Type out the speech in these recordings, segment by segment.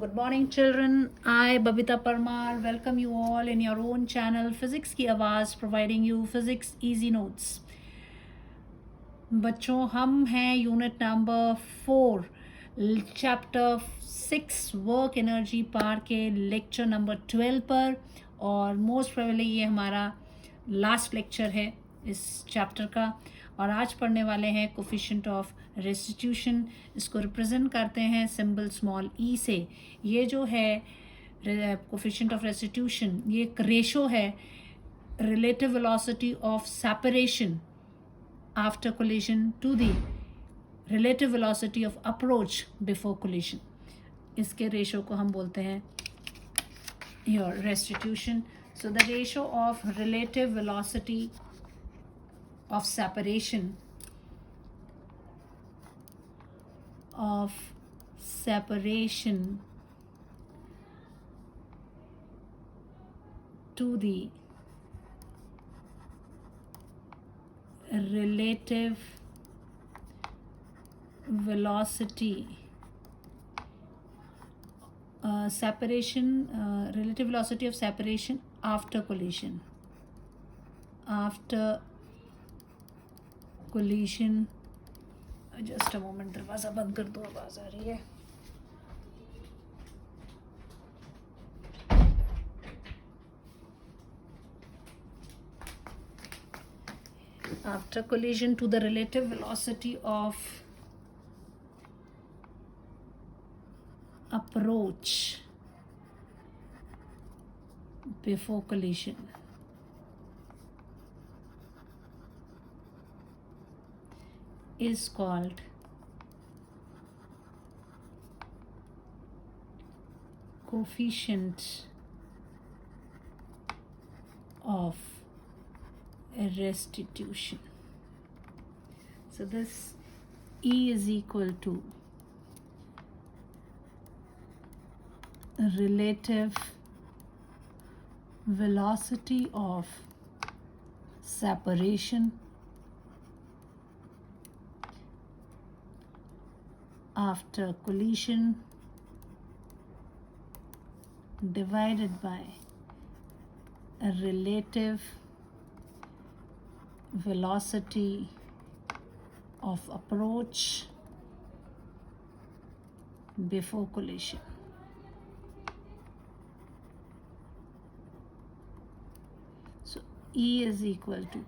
Good morning, children. I, Babita Parmar, welcome you all in your own channel, Physics की आवाज़, providing you physics easy notes. बच्चों, हम हैं unit number 4, chapter 6 work energy power के lecture number 12 पर, और most probably ये हमारा लास्ट लेक्चर है इस चैप्टर का। और आज पढ़ने वाले हैं कोफिशिएंट ऑफ रेस्टिट्यूशन। इसको रिप्रेजेंट करते हैं सिंबल स्मॉल ई से। ये जो है कोफिशिएंट ऑफ रेस्टिट्यूशन, ये एक रेशो है relative velocity of separation after collision to the relative velocity of approach before collision. इसके रेशो को हम बोलते हैं your restitution. So the ratio of relative velocity of separation to the relative velocity relative velocity of separation after collision. Just a moment, दरवाज़ा बंद कर दो, आवाज़ आ रही है। After collision to the relative velocity of approach before collision is called coefficient of restitution. So this E is equal to relative velocity of separation after collision divided by a relative velocity of approach before collision. So E is equal to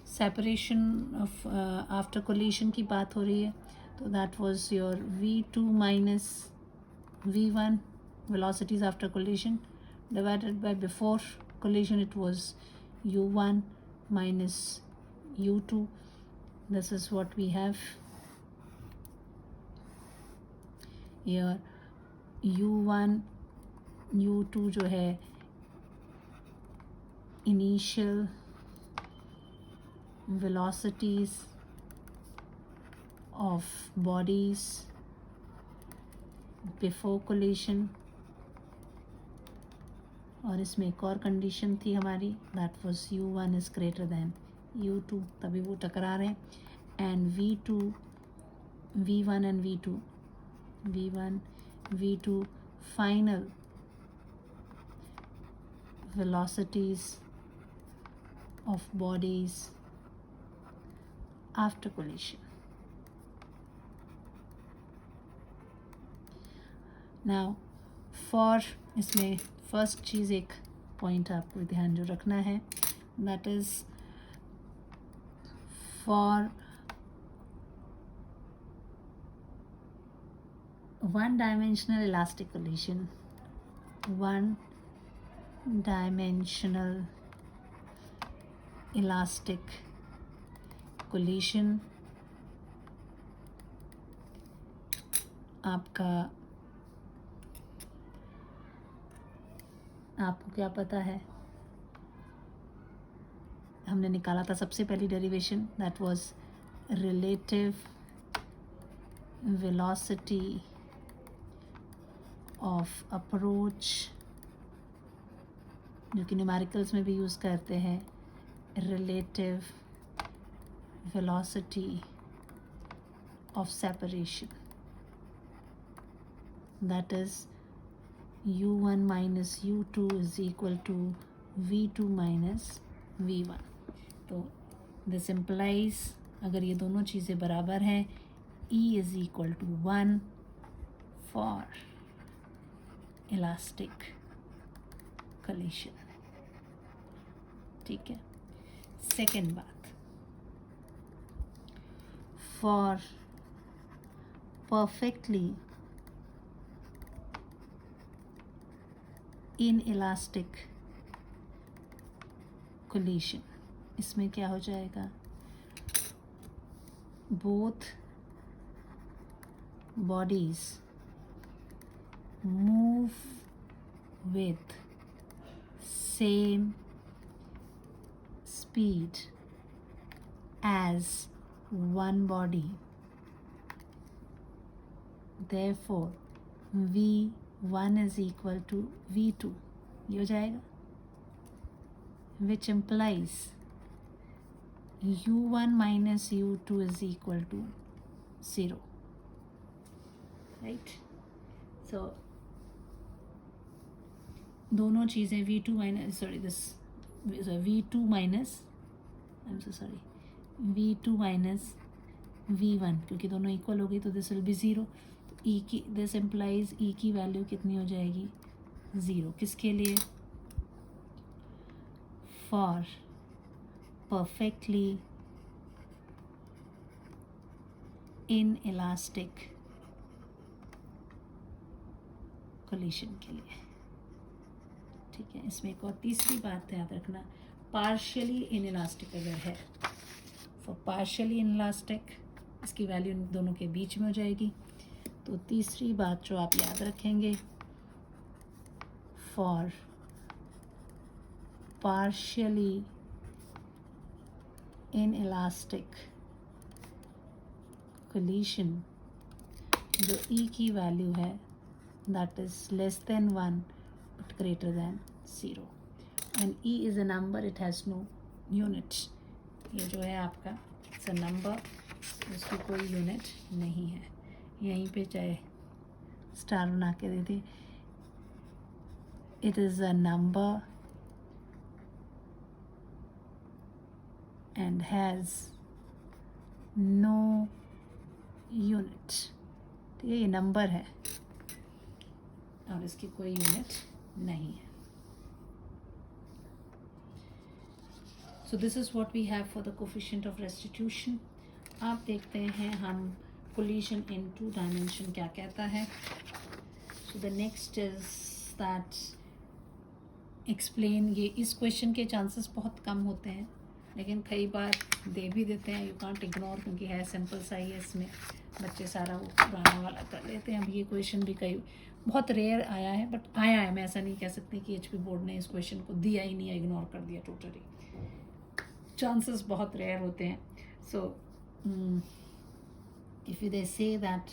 separation of after collision की बात हो रही है, तो that was your V2 minus V1 velocities after collision divided by before collision it was U1 minus U2. This is what we have here. U1 U2 जो है initial velocities of bodies before collision, और इसमें एक और condition थी हमारी, that was U1 is greater than U2, तभी वो टकरा रहे हैं। And V1 and V2 final velocities of bodies after collision. Now for इसमें फर्स्ट चीज़ एक पॉइंट आपको ध्यान जो रखना है, that is for one dimensional elastic collision, one dimensional elastic collision आपको क्या पता है, हमने निकाला था सबसे पहली derivation, that was relative velocity of approach, जो कि न्यूमेरिकल्स में भी यूज़ करते हैं, relative velocity of separation that is u1 minus u2 is equal to v2 minus v1. तो this implies अगर ये दोनों चीज़ें बराबर हैं E is equal to 1 for elastic collision. ठीक है. सेकेंड बात, for perfectly inelastic collision, इसमें क्या हो जाएगा, both bodies move with same speed as one body, therefore v1 is equal to v2, ये हो जाएगा, which implies u1 minus u2 is equal to 0, right? So दोनों चीज़ें v2 minus v2 minus v2 minus v1, क्योंकि दोनों equal हो गई तो दिस विल बी 0. ई की दिस इम्प्लाइज ई की वैल्यू कितनी हो जाएगी, 0. किसके लिए, फॉर परफेक्टली इनइलास्टिक कोलिशन के लिए. ठीक है. इसमें एक और तीसरी बात याद रखना, पार्शियली इनइलास्टिक अगर है, फॉर पार्शियली इनइलास्टिक इसकी वैल्यू इन दोनों के बीच में हो जाएगी. तो तीसरी बात जो आप याद रखेंगे, फॉर पार्शियली इनइलास्टिक कोलिशन, जो ई की वैल्यू है that is less than 1 but greater than 0, and E is a number, it has no unit. ये जो है आपका इट्स अ नंबर, उसकी कोई यूनिट नहीं है. यहीं पे चाहे स्टार बना के दे दे, it is a number and has no unit. ठीक है, ये नंबर है और इसकी कोई यूनिट नहीं है. So this is what we have for the coefficient of restitution. आप देखते हैं हम collision in 2 dimension क्या कहता है. So the next is that explain, ये इस क्वेश्चन के चांसेस बहुत कम होते हैं लेकिन कई बार दे भी देते हैं. यू कांट इग्नोर, क्योंकि है सिंपल सा ही है, इसमें बच्चे सारा वो पुराना वाला कर लेते हैं. अब ये क्वेश्चन भी कई बहुत रेयर आया है, बट आया है. मैं ऐसा नहीं कह सकती कि एचपी बोर्ड ने इस क्वेश्चन को दिया ही नहीं है, इग्नोर कर दिया टोटली. चांसेस बहुत रेयर होते हैं. So if they say that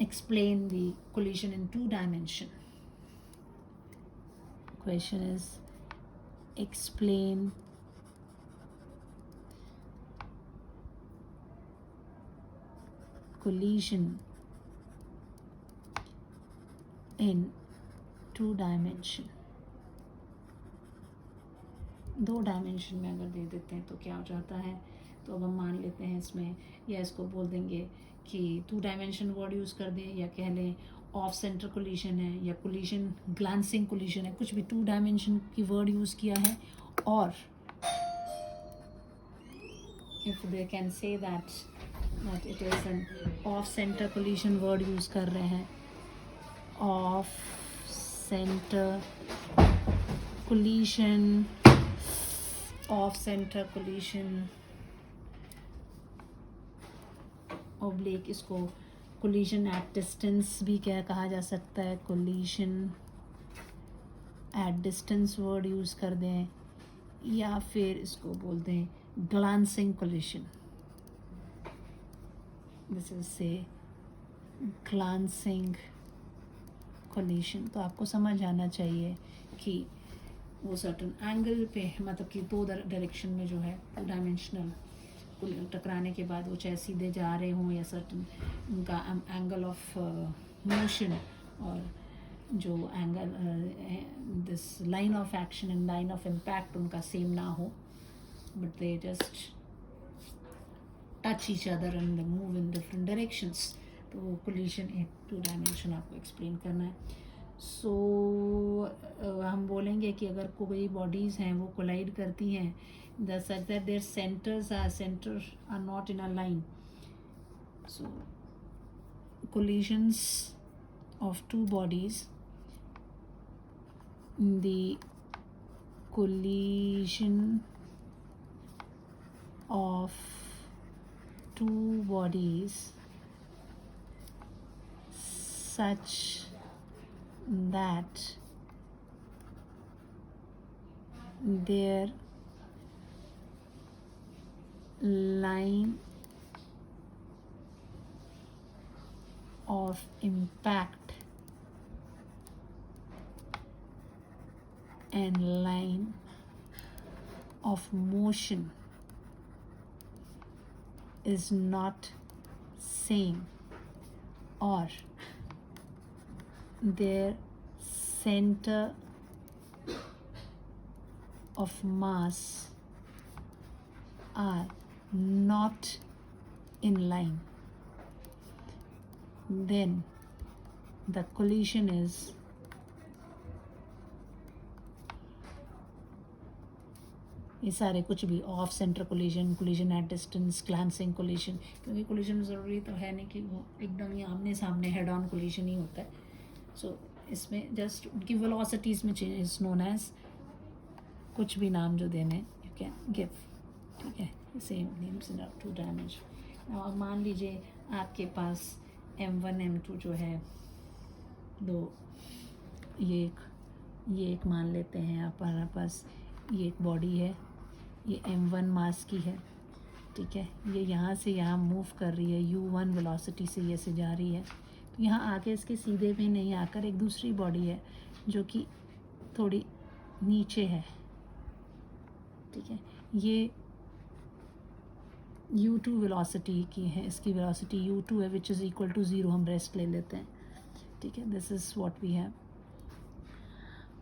explain the collision in 2 dimension, question is explain collision in 2 dimension. 2 dimension में अगर दे देते हैं तो क्या हो जाता है, तो अब हम मान लेते हैं इसमें, या इसको बोल देंगे कि 2 डायमेंशन वर्ड यूज़ कर दें, या कह लें ऑफ सेंटर कोलिशन है, या कोलिशन ग्लांसिंग कोलिशन है, कुछ भी 2 डायमेंशन की वर्ड यूज़ किया है. और if they can say that it is an off centre collision word use कर रहे हैं, off centre collision, off centre collision oblique, इसको कोलिशन एट डिस्टेंस भी क्या कहा जा सकता है, collision at distance word use कर दें, या फिर इसको बोल दें glancing collision. This is say glancing collision. तो आपको समझ आना चाहिए कि वो सर्टन एंगल पे, मतलब कि 2 डायरेक्शन में जो है 2 डायमेंशनल टकराने के बाद वो चाहे सीधे जा रहे हों या सर्टन उनका एंगल ऑफ मोशन और जो angle this line of action and line of impact उनका सेम ना हो, but they just touch each other and move in different directions. तो वो कोलिशन एक 2 डायमेंशन आपको एक्सप्लेन करना है। सो हम बोलेंगे कि अगर कोई बॉडीज़ हैं वो कोलाइड करती हैं the such that their centre are not in a line, so collisions of two bodies, the collision of two bodies such that their line of impact and line of motion is not same, or their center of mass are not in line, then the collision is ये सारे कुछ भी of centre collision, collision at distance, glancing collision, क्योंकि collision ज़रूरी तो है नहीं कि वो एकदम ही आमने सामने हेड ऑन कोलिजन ही होता है। सो इसमें जस्ट उनकी वेलोसिटीज़ में चेंज इज नोन एज कुछ भी नाम जो देने यू कैन गिव, ठीक है, सेम नेम्स इन 2 डायमेंशन। अब मान लीजिए आपके पास M1 M2 जो है दो, ये एक मान लेते हैं आप, हमारे पास ये एक बॉडी है, ये M1 मास की है, ठीक है, ये यहाँ से यहाँ मूव कर रही है U1 वेलोसिटी से, ये से जा रही है। तो यहाँ आके इसके सीधे में नहीं आकर एक दूसरी बॉडी है जो कि थोड़ी नीचे है, ठीक है, ये U2 वेलोसिटी की है, इसकी वेलोसिटी U2 है विच इज़ इक्वल टू 0, हम रेस्ट ले लेते हैं, ठीक है, this is what we have.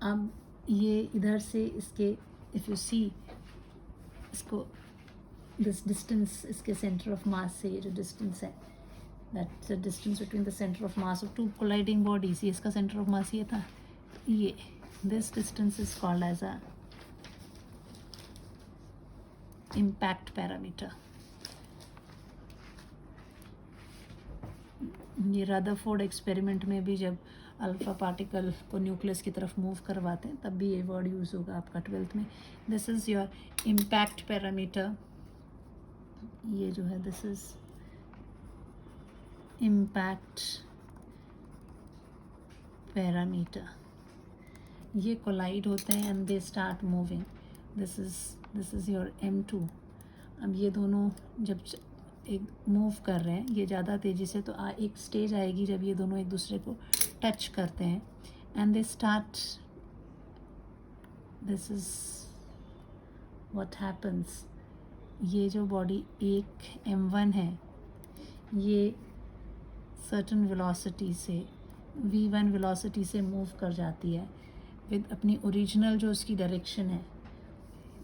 अब ये इधर से इसके इफ़ यू सी इसको दिस डिस्टेंस इसके सेंटर ऑफ मास से, ये जो डिस्टेंस है that's the distance between the centre of mass of 2 colliding bodies, ये इसका सेंटर ऑफ मास ये था, ये this distance is called as a impact parameter. ये रदरफोर्ड एक्सपेरिमेंट में भी जब अल्फ़ा पार्टिकल को न्यूक्लियस की तरफ मूव करवाते हैं तब भी ये वर्ड यूज़ होगा आपका 12th में। This is your impact parameter, ये जो है दिस इज़ इम्पैक्ट पैरामीटर। ये कोलाइड होते हैं and they start moving, this is your M2। अब ये दोनों जब एक मूव कर रहे हैं ये ज़्यादा तेज़ी से, तो एक स्टेज आएगी जब ये दोनों एक दूसरे को टच करते हैं and they start, this is what happens. ये जो बॉडी एक M1 है ये सर्टन वेलोसिटी से V1 वेलोसिटी से मूव कर जाती है विद अपनी ओरिजिनल जो उसकी डायरेक्शन है,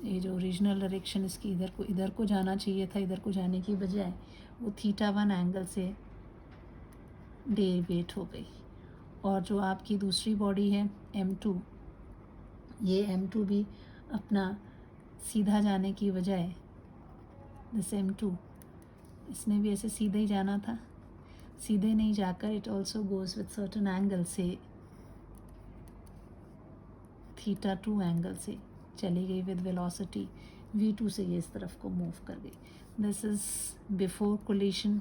ये जो ओरिजिनल डायरेक्शन इसकी इधर को जाना चाहिए था, इधर को जाने की बजाय वो θ1 एंगल से डेविएट हो गई। और जो आपकी दूसरी बॉडी है M2, ये M2 भी अपना सीधा जाने की बजाय दिस M2 इसने भी ऐसे सीधे ही जाना था, सीधे नहीं जाकर it also goes with certain angle से θ2 एंगल से चली गई विद वेलोसिटी V2 से, ये इस तरफ को मूव कर गई। This is before collision,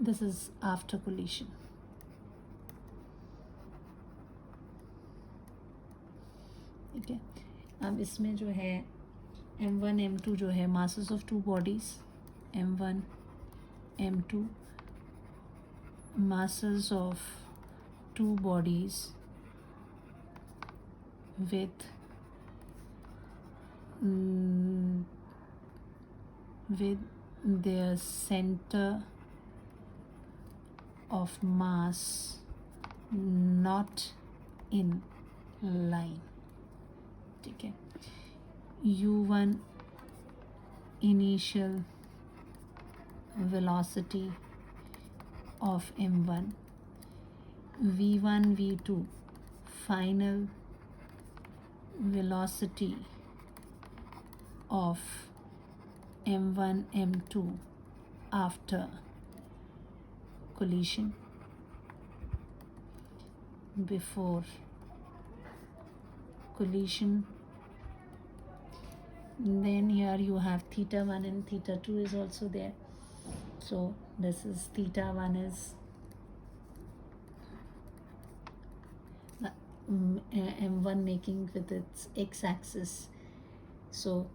this is after collision, ठीक है। अब इसमें जो है M1 M2 जो है masses of 2 bodies, M1 M2 masses of 2 bodies with with their center of mass not in line. ठीक है, u1 initial velocity of m1, v1 v2 final velocity of m1 m2 after collision, before collision. Then here you have theta 1 and theta 2 is also there. So this is theta 1 is m1 making with its x-axis. So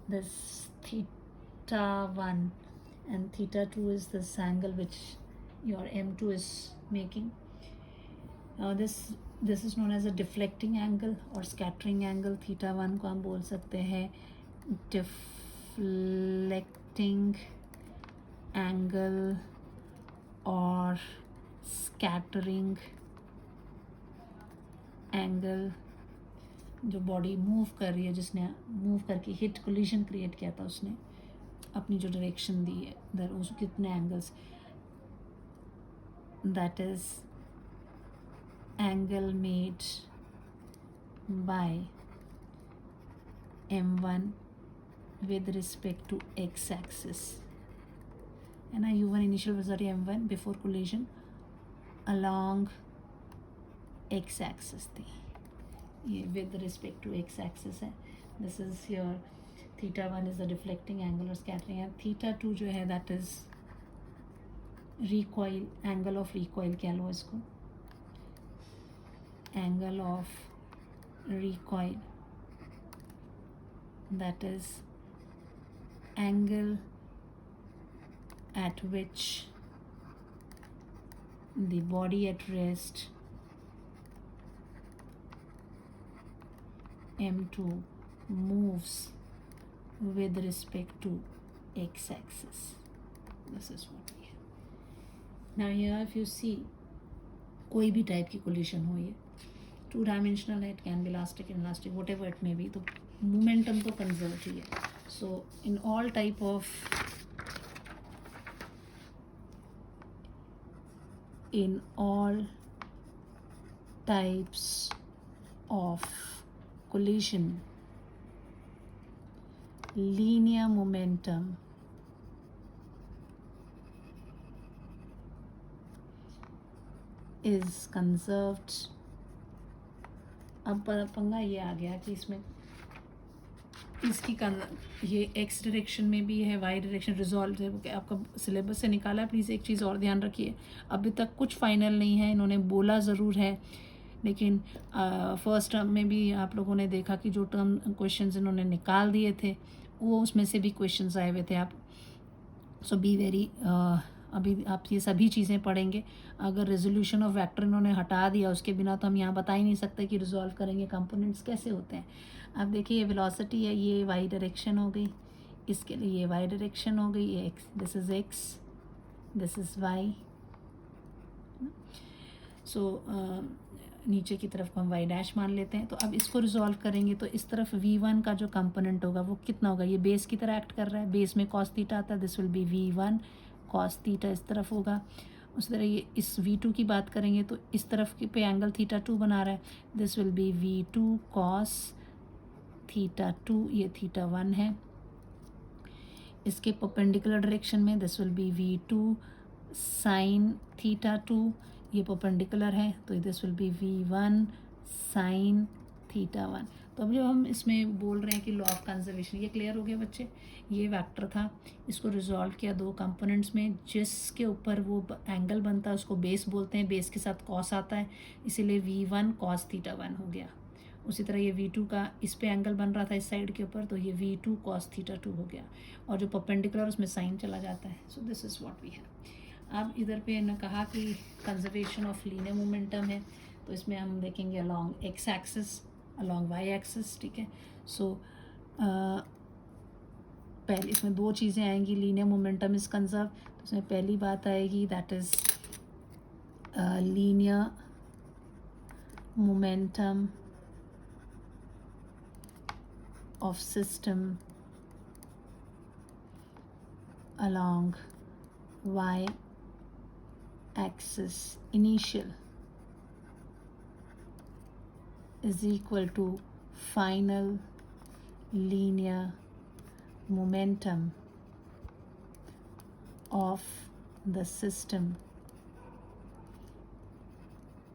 this theta 1 and theta 2 is this angle which your m2 is making. This is known as a deflecting angle or scattering angle. theta 1 को हम बोल सकते हैं deflecting angle और scattering angle. जो body move कर रही है, जिसने मूव करके हिट कोलिजन क्रिएट किया था, उसने अपनी जो डायरेक्शन दी है इधर, उसको कितने angles, that is angle made by m1 with respect to x-axis, and u1 initial velocity m1 before collision along x-axis थी, ये with respect to x-axis है. This is your theta 1 is the deflecting angle or scattering, and theta 2 जो है that is recoil, angle of recoil कह लो इसको, angle of recoil, that is angle at which the body at rest m2 moves with respect to x-axis. This is what we have. Now here if you see, कोई भी type की collision हो, ये 2 dimensional है, it can be elastic, inelastic, whatever it may be, तो momentum तो conserve ही है. So in all type of in all types of collision, linear momentum is conserved. अब पंगा ये आ गया कि इसमें इसकी ये एक्स डायरेक्शन में भी है, वाई डायरेक्शन रिजॉल्व है, आपका सिलेबस से निकाला है. प्लीज़ एक चीज़ और ध्यान रखिए, अभी तक कुछ फाइनल नहीं है, इन्होंने बोला ज़रूर है, लेकिन फर्स्ट टर्म में भी आप लोगों ने देखा कि जो टर्म क्वेश्चंस इन्होंने निकाल दिए थे वो उसमें से भी क्वेश्चंस आए हुए थे. आप सो बी वेरी, अभी आप ये सभी चीज़ें पढ़ेंगे. अगर रेजोल्यूशन ऑफ वेक्टर इन्होंने हटा दिया, उसके बिना तो हम यहाँ बता ही नहीं सकते कि रिजॉल्व करेंगे कंपोनेंट्स कैसे होते हैं. अब देखिए ये वेलोसिटी है, ये वाई डायरेक्शन हो गई, इसके लिए ये वाई डायरेक्शन हो गई, ये X, this is X, this is Y. So नीचे की तरफ को हम वाई डैश मान लेते हैं. तो अब इसको रिजॉल्व करेंगे तो इस तरफ v1 का जो कंपोनेंट होगा वो कितना होगा, ये बेस की तरह एक्ट कर रहा है, बेस में कॉस थीटा आता है, this will B v1 cos theta इस तरफ होगा. उसी तरह ये इस v2 की बात करेंगे तो इस तरफ पे एंगल थीटा 2 बना रहा है, this will B v2 cos theta 2, ये थीटा 1 है. इसके परपेंडिकुलर डायरेक्शन में this will B v2 sine theta 2, ये परपेंडिकुलर है तो this will B v1 sine theta 1. तो अब जो हम इसमें बोल रहे हैं कि लॉ ऑफ कंजर्वेशन, ये क्लियर हो गया बच्चे. ये वेक्टर था, इसको रिजॉल्व किया दो कंपोनेंट्स में, जिसके ऊपर वो एंगल बनता है उसको बेस बोलते हैं, बेस के साथ कॉस आता है, इसीलिए v1 कॉस थीटा 1 हो गया. उसी तरह ये v2 का इस पे एंगल बन रहा था इस साइड के ऊपर, तो ये v2 कॉस थीटा 2 हो गया, और जो परपेंडिकुलर उसमें साइन चला जाता है. So this is what we have. अब इधर पे इन्होंने कहा कि कंजर्वेशन ऑफ लीनियर मोमेंटम है, तो इसमें हम देखेंगे along X axis, along Y axis. ठीक है. सो पहले इसमें दो चीज़ें आएंगी, लीनियर मोमेंटम इज़ कंजर्व, तो इसमें पहली बात आएगी that is linear momentum of system along y axis initial is equal to final linear momentum of the system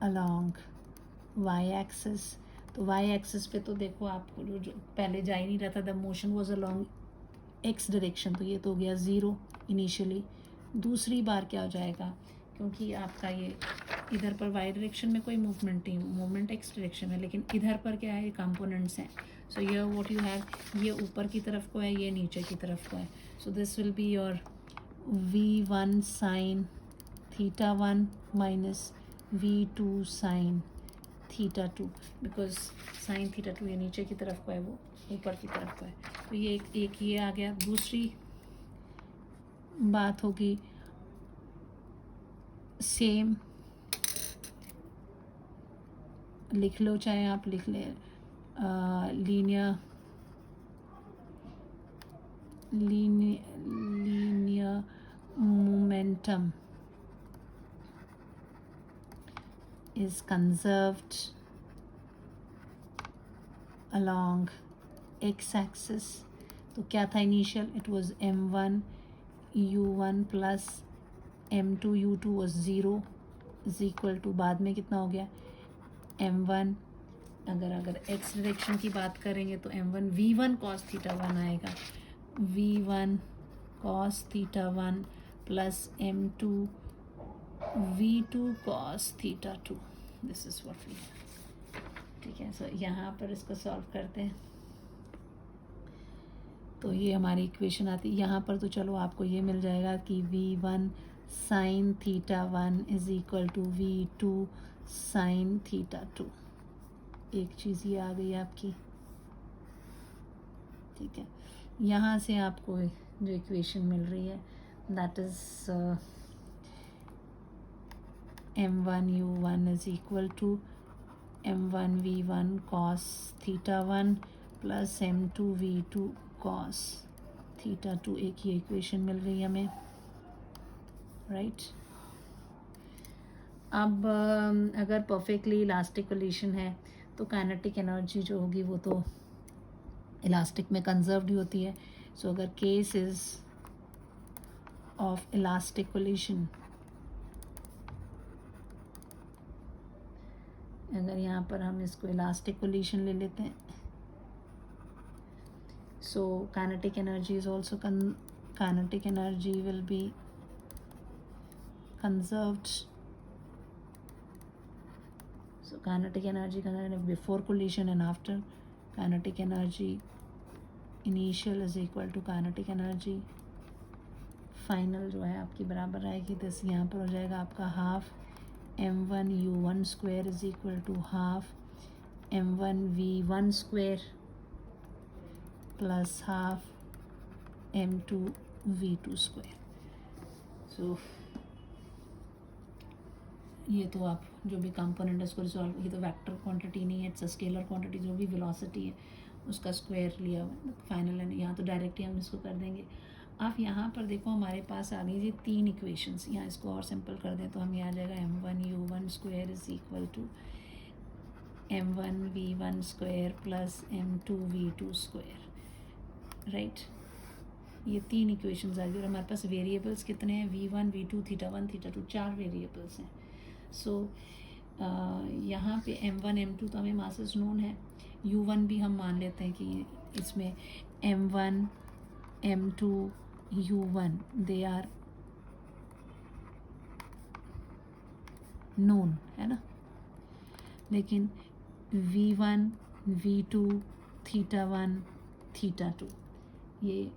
along y axis. तो y axis पे तो देखो आपको जो पहले जा ही नहीं रहा था, the motion was along x direction, तो ये तो हो गया ज़ीरो इनिशियली. दूसरी बार क्या हो जाएगा, क्योंकि आपका ये इधर पर वाई डायरेक्शन में कोई मूवमेंट नहीं, मूवमेंट एक्स डायरेक्शन है, लेकिन इधर पर क्या है, कंपोनेंट्स हैं. सो ये व्हाट यू हैव, ये ऊपर की तरफ को है, ये नीचे की तरफ को है. So this will be your v1 sine theta 1 minus v2 sine theta 2, because sign theta 2 ये नीचे की तरफ को है, वो ऊपर की तरफ को है. तो ये एक ये आ गया. दूसरी बात होगी सेम, लिख लो चाहे आप लिख ले, linear momentum is conserved along x-axis. तो क्या था initial, it was m1 u1 plus m2 u2 was zero is equal to, बाद में कितना हो गया m1, अगर x डायरेक्शन की बात करेंगे तो m1 v1 cos थीटा 1 आएगा, v1 cos theta 1 plus m2 v2 cos theta 2. This is what we have. ठीक है, सो यहाँ पर इसको सॉल्व करते हैं तो ये हमारी इक्वेशन आती है. यहाँ पर तो चलो आपको ये मिल जाएगा कि v1 sine theta 1 is equal to v2 sine theta 2. एक चीज़ ये आ गई आपकी. ठीक है, यहाँ से आपको जो इक्वेशन मिल रही है that is m1 u1 is equal to m1 v1 cos theta 1 plus m2 v2 cos theta 2. एक ये इक्वेशन मिल रही है हमें, राइट. अब अगर परफेक्टली इलास्टिक कोलिशन है तो काइनेटिक एनर्जी जो होगी वो तो इलास्टिक में कंजर्व्ड ही होती है. सो अगर case is of elastic collision, अगर यहाँ पर हम इसको इलास्टिक कोलिशन ले लेते हैं, so kinetic energy is also kinetic energy will be conserved. So kinetic energy before collision and after. Kinetic energy initial is equal to kinetic energy final जो है आपकी बराबर आएगी दिस. यहाँ पर हो जाएगा आपका half m1 u1 square is equal to half m1 v1 square plus half m2 v2 square. So ये तो आप जो भी कंपोनेंट है उसको रिजॉल्व, ये तो वेक्टर क्वांटिटी नहीं है, इट्स अ स्केलर क्वांटिटी. जो भी वेलोसिटी है उसका स्क्वायर लिया हुआ फाइनल है. यहाँ तो डायरेक्टली हम इसको कर देंगे. आप यहाँ पर देखो हमारे पास आ गई ये तीन इक्वेशंस. यहाँ इसको और सिंपल कर दें तो हम यहाँ आ जाएगा m1 u1 square is equal to m1 v1 square plus m2 v2 square, right. ये तीन इक्वेशंस आ गई और हमारे पास वेरिएबल्स कितने हैं, v1 v2 थीटा 1 थीटा 2, चार वेरिएबल्स हैं. सो यहाँ पे m1 m2 तो हमें मासेस नोन है, u1 भी हम मान लेते हैं कि इसमें m1 m2 u1 they are known है ना. लेकिन v1 v2 थीटा 1 थीटा 2 ये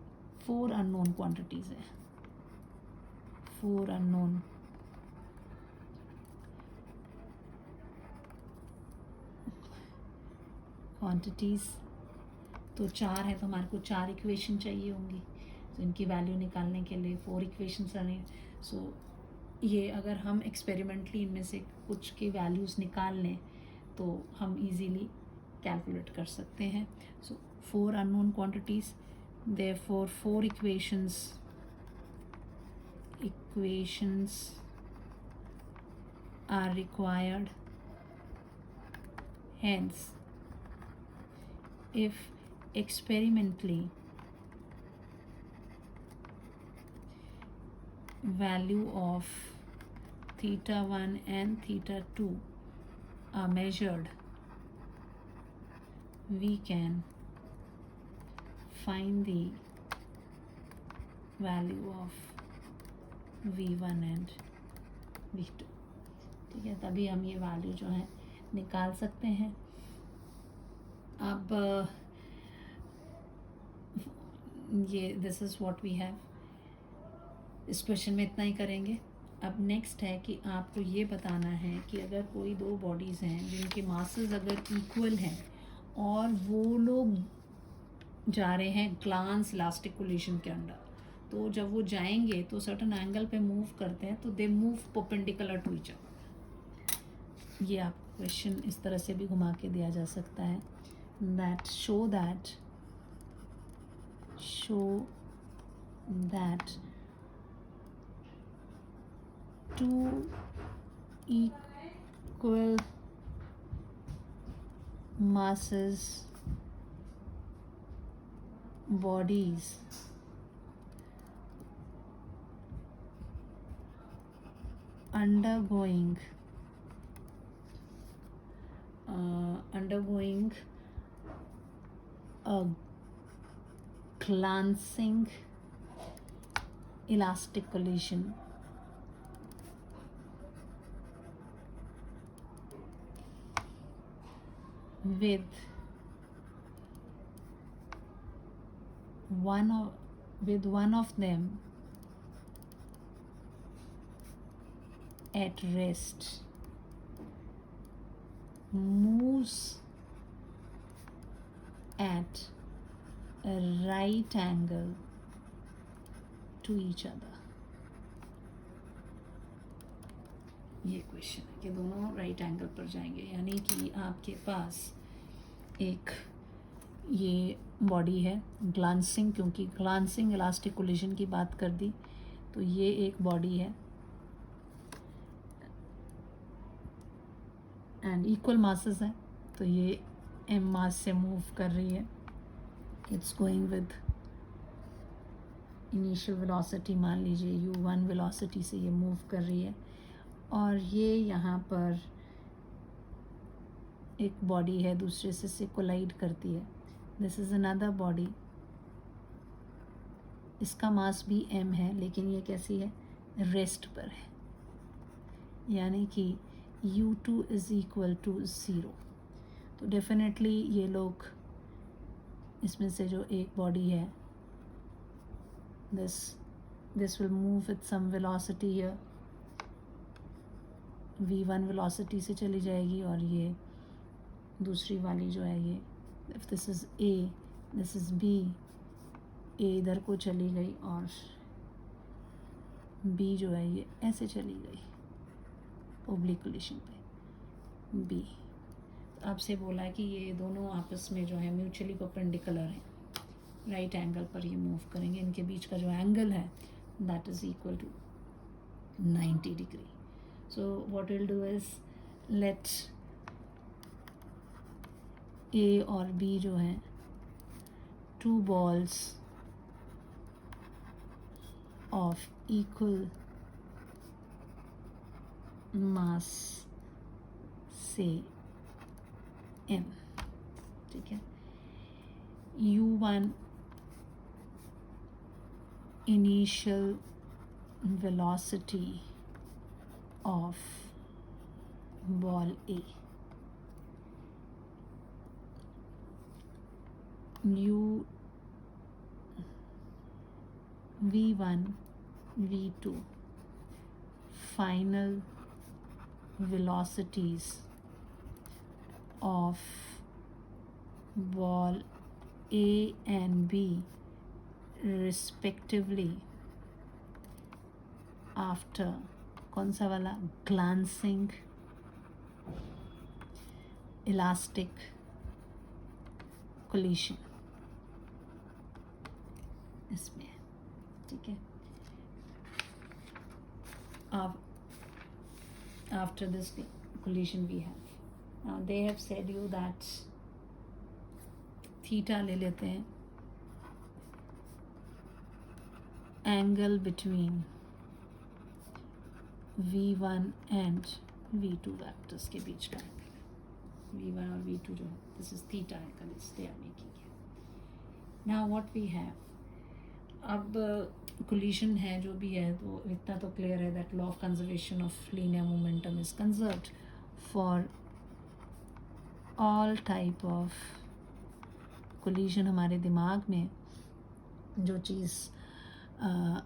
4 अननोन क्वांटिटीज़ है. 4 अननोन quantities तो 4 है तो हमारे को 4 इक्वेशन चाहिए होंगी, तो इनकी वैल्यू निकालने के लिए 4 इक्वेशंस आने। सो ये अगर हम एक्सपेरिमेंटली इनमें से कुछ की वैल्यूज़ निकाल लें तो हम इजीली कैलकुलेट कर सकते हैं। सो 4 unknown quantities, therefore 4 equations are required. Hence, if experimentally value of theta 1 and theta 2 are measured, we can find the value of v1 and v2। ठीक है, तभी हम ये वैल्यू जो है निकाल सकते हैं। अब ये this is what we have, इस क्वेश्चन में इतना ही करेंगे। अब नेक्स्ट है कि आपको ये बताना है कि अगर कोई दो बॉडीज़ हैं जिनके मासेस अगर इक्वल हैं और वो लोग जा रहे हैं ग्लांस इलास्टिक कोलिशन के अंडर, तो जब वो जाएंगे तो सर्टन एंगल पे मूव करते हैं तो they move perpendicular to each other. ये आप क्वेश्चन इस तरह से भी घुमा के दिया जा सकता है, that show that two equal masses bodies undergoing a glancing elastic collision with one of them at rest moves at a right angle to each other। ये क्वेश्चन है कि दोनों राइट एंगल पर जाएंगे, यानी कि आपके पास एक ये बॉडी है ग्लांसिंग, क्योंकि ग्लांसिंग इलास्टिक कोलिशन की बात कर दी, तो ये एक बॉडी है एंड इक्वल मासेस है, तो ये m मास से मूव कर रही है। It's going with initial velocity, मान लीजिए u1 वेलोसिटी से ये मूव कर रही है, और ये यहाँ पर एक बॉडी है दूसरे से कोलाइड करती है। दिस इज़ अनदर बॉडी, इसका मास भी m है, लेकिन ये कैसी है, रेस्ट पर है, यानी कि u2 इज़ इक्वल टू 0। तो डेफिनेटली ये लोग, इसमें से जो एक बॉडी है, this will move with some velocity here, v1 velocity से चली जाएगी, और ये दूसरी वाली जो है, ये if this is a, this is b, a इधर को चली गई और b जो है ये ऐसे चली गई ओब्लिक कोलिशन पे b। आपसे बोला है कि ये दोनों आपस में जो है म्यूचुअली परपेंडिकुलर हैं, राइट एंगल पर ये मूव करेंगे, इनके बीच का जो एंगल है that is equal to 90 degree. So what will do is let a और b जो हैं, two balls of equal mass से m, ठीक है। u1 initial velocity of ball A, v1 v2 final velocities of ball A and B respectively after कौन सा वाला, glancing elastic collision इसमें, ठीक है. अब after this collision we have, now they have said you that theta ले लेते हैं, angle between V1 and V2 vectors के बीच का एंगल है. V1 और V2 जो है, this is theta angle is they are making here. Now what we have, अब collision है जो भी है, तो इतना तो clear है that law of conservation of linear momentum is conserved for all type of collision. हमारे दिमाग में जो चीज़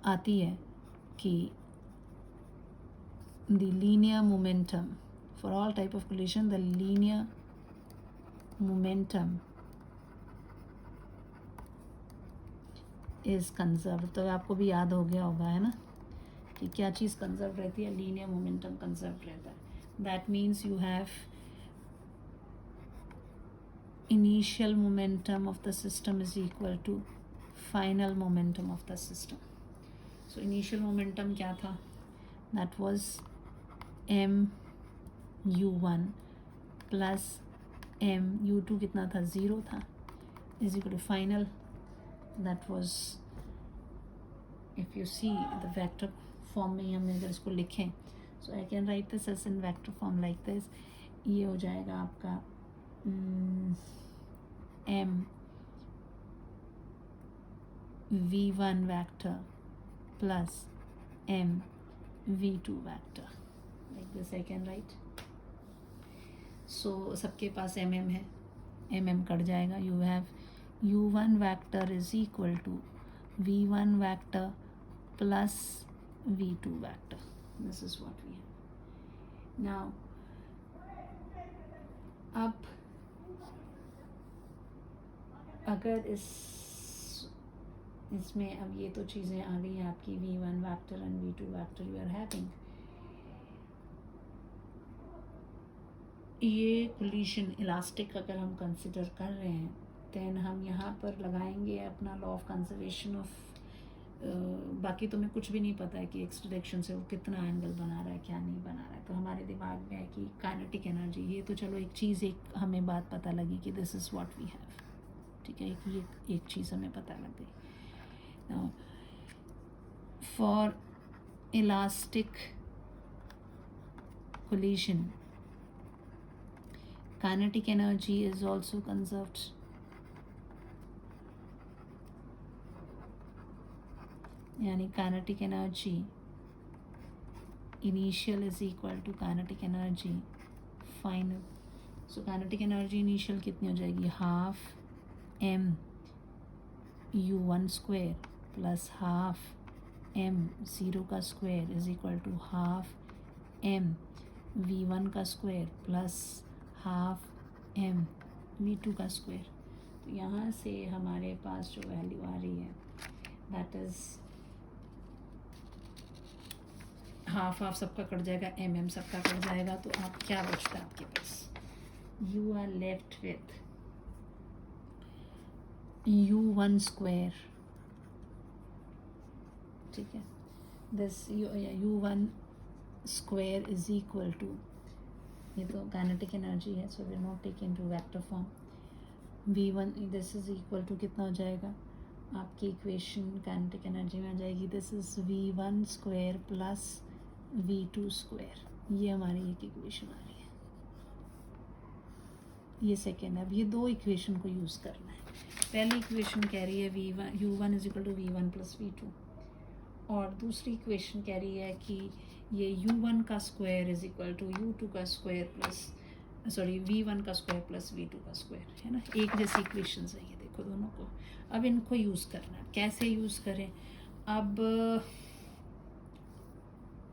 आती है कि the linear momentum for all type of collision, the linear momentum is conserved. तो आपको भी याद हो गया होगा, है ना, कि क्या चीज़ कंजर्व रहती है, लीनियर मोमेंटम कंजर्व रहता है. That means you have initial momentum of the system is equal to final momentum of the system. So initial momentum क्या था, that was m u1 plus m u2 कितना था, 0 था, is equal to final, that was, if you see the vector form में हमने अगर इसको लिखें, so I can write this as in vector form like this. ये हो जाएगा आपका m v1 vector plus m v2 vector, like this I can write. So सबके पास mm है, mm कट जाएगा, you have u1 vector is equal to v1 vector plus v2 vector. This is what we have. Now अब अगर इसमें अब ये तो चीज़ें आ गई हैं आपकी, v1 vector and v2 vector you are having. ये collision इलास्टिक अगर हम कंसिडर कर रहे हैं, देन हम यहाँ पर लगाएंगे अपना लॉ ऑफ कंजर्वेशन ऑफ, बाकी तो हमें कुछ भी नहीं पता है कि एक्स डायरेक्शन से वो कितना एंगल बना रहा है, क्या नहीं बना रहा है. तो हमारे दिमाग में है कि काइनेटिक एनर्जी, ये तो चलो एक चीज़, एक हमें बात पता लगी कि this is what we have, ठीक है, एक चीज़ हमें पता लग गई. Now for elastic collision kinetic energy is also conserved. यानी kinetic energy initial is equal to kinetic energy final. So kinetic energy initial कितनी हो जाएगी, half m u1 square plus half m 0 का square is equal to half m v1 का square plus half m v2 का square. तो यहाँ से हमारे पास जो वैल्यू आ रही है दैट इज़ हाफ सबका कट जाएगा, m सबका कट जाएगा, तो आप क्या बचता है आपके पास, you are left with u1 square, ठीक है, this u1 square is equal to, ये तो काइनेटिक एनर्जी है, so we are not taking to vector form, v1 this is equal to कितना हो जाएगा आपकी इक्वेशन काइनेटिक एनर्जी में आ जाएगी, this is v1 square plus v2 square. ये हमारी एक इक्वेशन आ रही है, ये सेकेंड है. अब ये दो इक्वेशन को यूज़ करना है. पहली इक्वेशन कह रही है v1 u1 is equal to v1 plus v2, और दूसरी इक्वेशन कह रही है कि ये u1 का square is equal to u2 का स्क्वायर प्लस v1 का स्क्वायर प्लस v2 का स्क्वायर, है ना. एक जैसी इक्वेशन है ये, देखो दोनों को. अब इनको यूज़ करना है, कैसे यूज़ करें. अब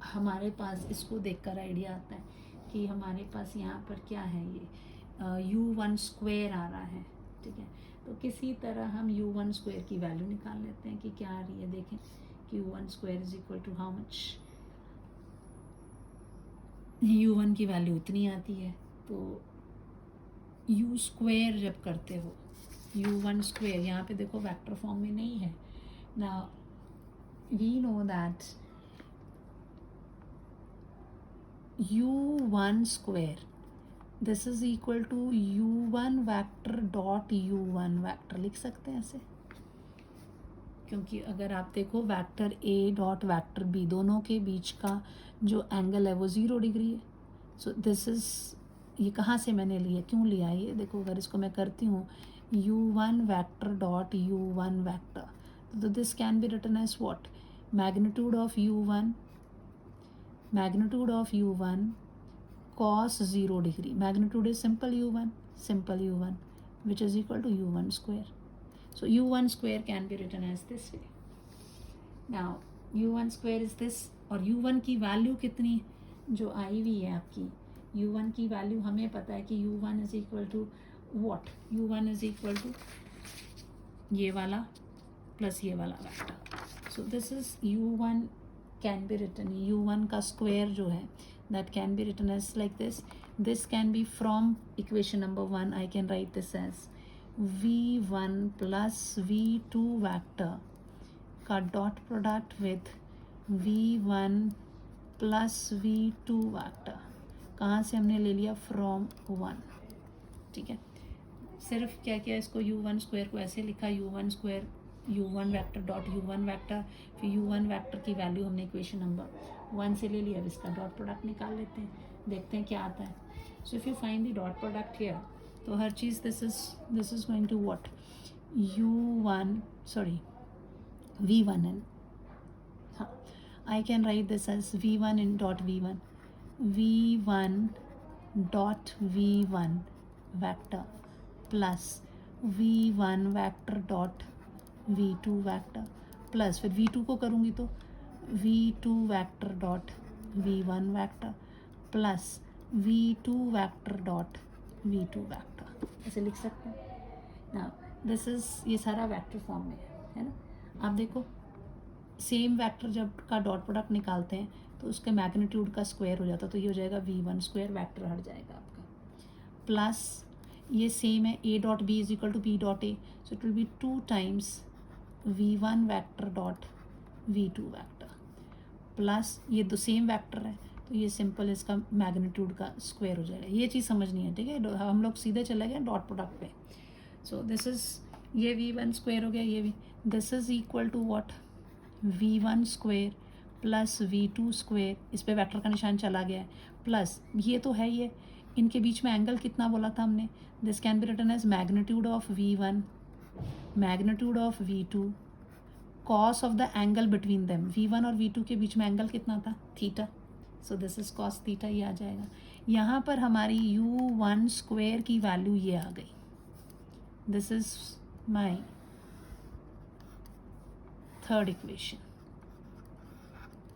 हमारे पास इसको देखकर आइडिया आता है कि हमारे पास यहाँ पर क्या है, ये u1 स्क्वायर आ रहा है, ठीक है. तो किसी तरह हम u1 स्क्वायर की वैल्यू निकाल लेते हैं कि क्या आ रही है। देखें कि u1 square is equal to how much, u1 की वैल्यू इतनी आती है। तो u स्क्वायर जब करते हो, u1 स्क्वायर यहाँ पे देखो वेक्टर फॉर्म में नहीं है ना, we know that u1 square this is equal to u1 vector dot u1 vector, लिख सकते हैं ऐसे, क्योंकि अगर आप देखो vector a dot vector b दोनों के बीच का जो एंगल है वो 0 डिग्री है। सो दिस इज, ये कहाँ से मैंने लिया, क्यों लिया ये देखो, अगर इसको मैं करती हूँ u1 vector dot u1 vector, तो this can be written as what, magnitude of u1, magnitude of u1 cos 0 degree, magnitude is simple u1 which is equal to u1 square. So u1 square can be written as this way. Now u1 square is this, और u1 की value कितनी जो आई हुई है आपकी, u1 की value हमें पता है कि u1 is equal to what, u1 is equal to ये वाला प्लस ये वाला vector. So this is u1 can be written, u1 का स्क्वायर जो है that can be written as like this. This can be from equation number 1. I can write this as v1 plus v2 vector का dot product with v1 plus v2 vector, कहाँ से हमने ले लिया, from 1, ठीक है। सिर्फ क्या किया, इसको u1 स्क्वायर को ऐसे लिखा, u1 square u1 vector dot u1 vector, फिर u1 वैक्टर की वैल्यू हमने इक्वेशन नंबर 1 से ले लिया। अब इसका डॉट प्रोडक्ट निकाल लेते हैं, देखते हैं क्या आता है। So if you find the dot product here, तो हर चीज़ this is going to what, u1 sorry v1 एन, हाँ I can write this as v1 in dot v1 dot v1 vector plus v1 vector dot v2 vector plus, फिर v2 को करूँगी तो v2 vector dot v1 vector plus v2 vector dot v2 vector, ऐसे लिख सकते हैं ना। This is, ये सारा वैक्टर फॉर्म में है ना। आप देखो सेम वैक्टर जब का डॉट प्रोडक्ट निकालते हैं तो उसके मैग्नीट्यूड का स्क्वायर हो जाता है, तो ये हो जाएगा v1 स्क्वायर, वैक्टर हट जाएगा आपका, प्लस ये सेम है a dot b is equal to b dot a, so it will be 2 times v1 vector dot v2 vector plus ये दो सेम वैक्टर है, तो ये सिंपल इसका मैग्नीट्यूड का स्क्वायर हो जाएगा। ये चीज़ समझनी है, ठीक है। हम लोग सीधे चले गए डॉट प्रोडक्ट पे। सो दिस इज, ये v1 स्क्वायर हो गया, ये भी, this is equal to what, v1 square plus v2 square, इस पे वेक्टर का निशान चला गया है, प्लस ये तो है, ये इनके बीच में एंगल कितना बोला था हमने, this can be written as magnitude of v1 magnitude of v2 cos of the angle between them, v1 और v2 के बीच में एंगल कितना था, theta, so this is cos theta, ये आ जाएगा। यहाँ पर हमारी u1 स्क्वायर की वैल्यू ये आ गई, this is my third equation,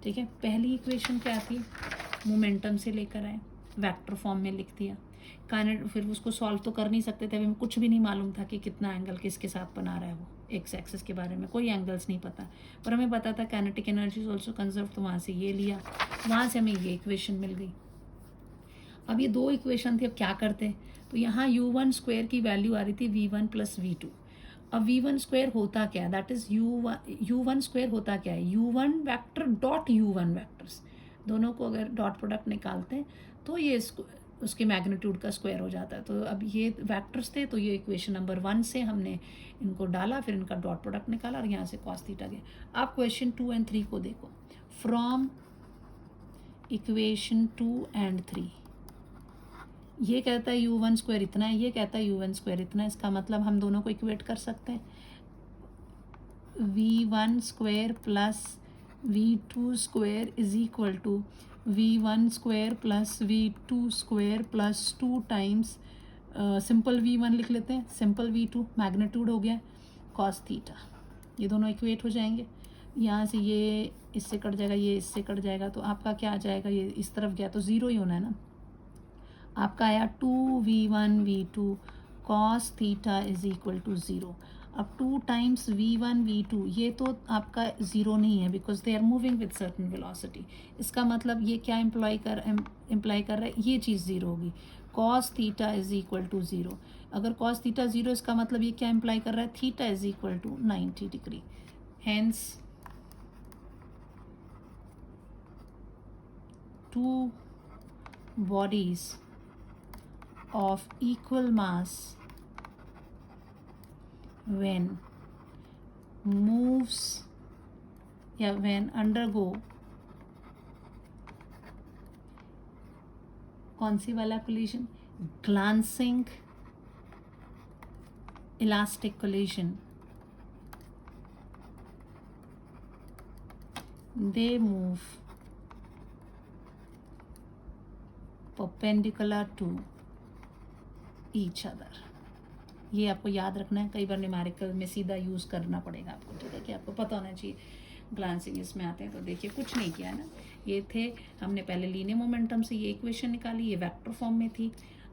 ठीक है। पहली इक्वेशन क्या थी, मोमेंटम से लेकर आए, वेक्टर फॉर्म में लिख दिया, फिर उसको सॉल्व तो कर नहीं सकते थे, हमें कुछ भी नहीं मालूम था कि कितना एंगल किसके साथ बना रहा है, वो एक्स एक्सिस के बारे में कोई एंगल्स नहीं पता, पर हमें पता था kinetic energy is also conserve, तो वहाँ से ये लिया, वहाँ से हमें ये इक्वेशन मिल गई। अब ये दो इक्वेशन थी, अब क्या करते, तो यहाँ u1 स्क्वायर की वैल्यू आ रही थी v1 प्लस v2। अब v1 स्क्वायर होता क्या है, दैट इज u1 स्क्वायर होता क्या है, u1 vector dot u1 vectors, दोनों को अगर डॉट प्रोडक्ट निकालते हैं तो ये उसके मैग्नीट्यूड का स्क्वायर हो जाता है। तो अब ये वैक्टर्स थे, तो ये इक्वेशन नंबर 1 से हमने इनको डाला, फिर इनका डॉट प्रोडक्ट निकाला और यहाँ से कॉस थीटा गया। आप क्वेश्चन 2 और 3 को देखो, फ्रॉम इक्वेशन 2 और 3, ये कहता है u1 स्क्वायर इतना है, ये कहता है u1 स्क्वायर इतना है, इसका मतलब हम दोनों को इक्वेट कर सकते हैं, v1 square plus v2 square is equal to v1 square plus v2 square plus 2 times simple v1 लिख लेते हैं, सिंपल v2 मैग्नीट्यूड हो गया कॉस थीटा, ये दोनों इक्वेट हो जाएंगे। यहाँ से ये इससे कट जाएगा, ये इससे कट जाएगा, तो आपका क्या आ जाएगा, ये इस तरफ गया तो ज़ीरो ही होना है ना। आपका आया 2v1 v2 cos theta is equal to 0. अब 2 टाइम्स v1 v2 ये तो आपका ज़ीरो नहीं है because they are moving with certain velocity. इसका मतलब ये क्या इम्प्लाई कर रहा है, ये चीज़ ज़ीरो होगी. cos theta is equal to 0. अगर cos थीटा 0 इसका मतलब ये क्या इम्प्लाई कर रहा है, theta is equal to 90 degree. Hence two bodies of equal mass when moves या when undergo कौन सी वाला collision, glancing elastic collision, they move perpendicular to each other. ये आपको याद रखना है, कई बार न्यूमेरिकल में सीधा यूज़ करना पड़ेगा आपको, ठीक है, कि आपको पता होना चाहिए. ग्लांसिंग इसमें आते हैं. तो देखिए कुछ नहीं किया ना, ये थे, हमने पहले लीनियर मोमेंटम से ये इक्वेशन निकाली, ये वेक्टर फॉर्म में थी.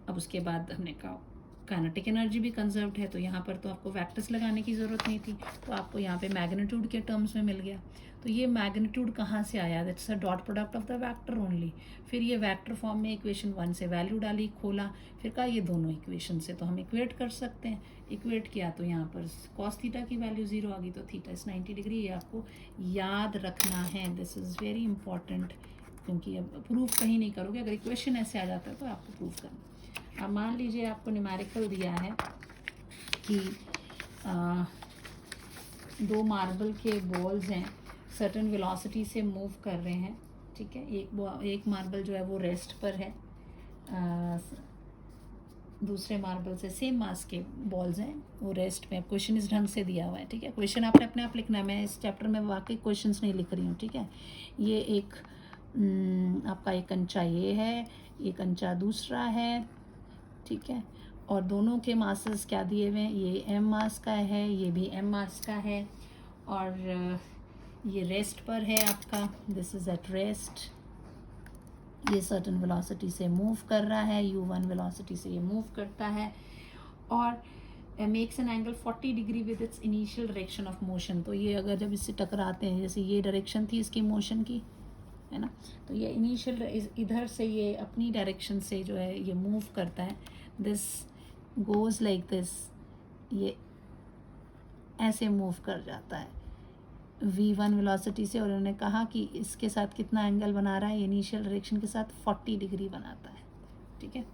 अब उसके बाद हमने कहा काइनेटिक एनर्जी भी कंजर्व्ड है, तो यहाँ पर तो आपको वेक्टर्स लगाने की ज़रूरत नहीं थी, तो आपको यहाँ पे मैग्नीट्यूड के टर्म्स में मिल गया. तो ये मैग्नीट्यूड कहाँ से आया, that's a dot product of the vector only. फिर ये वेक्टर फॉर्म में इक्वेशन 1 से वैल्यू डाली, खोला, फिर कहा ये दोनों इक्वेशन से तो हम इक्वेट कर सकते हैं. इक्वेट किया तो यहाँ पर कॉस थीटा की वैल्यू 0 आ गई, तो थीटा इज 90 डिग्री. ये आपको याद रखना है, दिस इज़ वेरी इंपॉर्टेंट, क्योंकि अब प्रूफ कहीं नहीं करोगे, अगर इक्वेशन ऐसे आ जाता है तो आपको प्रूफ करना. अब मान लीजिए आपको न्यूमेरिकल दिया है कि 2 मार्बल के बॉल्स हैं, सर्टन वेलोसिटी से मूव कर रहे हैं, ठीक है. एक मार्बल जो है वो रेस्ट पर है, दूसरे मार्बल से सेम मास के बॉल्स हैं वो रेस्ट में. क्वेश्चन इस ढंग से दिया हुआ है, ठीक है. क्वेश्चन आपने अपने आप लिखना है, मैं इस चैप्टर में वाकई क्वेश्चंस नहीं लिख रही हूँ, ठीक है. ये एक आपका एक कंचा ये है, ये कंचा दूसरा है, ठीक है. और दोनों के मासेस क्या दिए हुए हैं, ये m मास का है, ये भी m मास का है, और ये रेस्ट पर है आपका, दिस इज़ एट रेस्ट. ये सर्टन वेलोसिटी से मूव कर रहा है, u1 वेलोसिटी से ये मूव करता है, और makes an angle 40 degree with its initial direction of motion. तो ये अगर जब इससे टकराते हैं, जैसे ये डायरेक्शन थी इसकी मोशन की, है ना, तो ये इनिशियल इधर से ये अपनी डायरेक्शन से जो है ये मूव करता है. दिस गोज़ लाइक दिस, ये ऐसे मूव कर जाता है v1 वेलोसिटी से, और उन्होंने कहा कि इसके साथ कितना एंगल बना रहा है, इनिशियल डायरेक्शन के साथ 40 डिग्री बनाता है, ठीक है.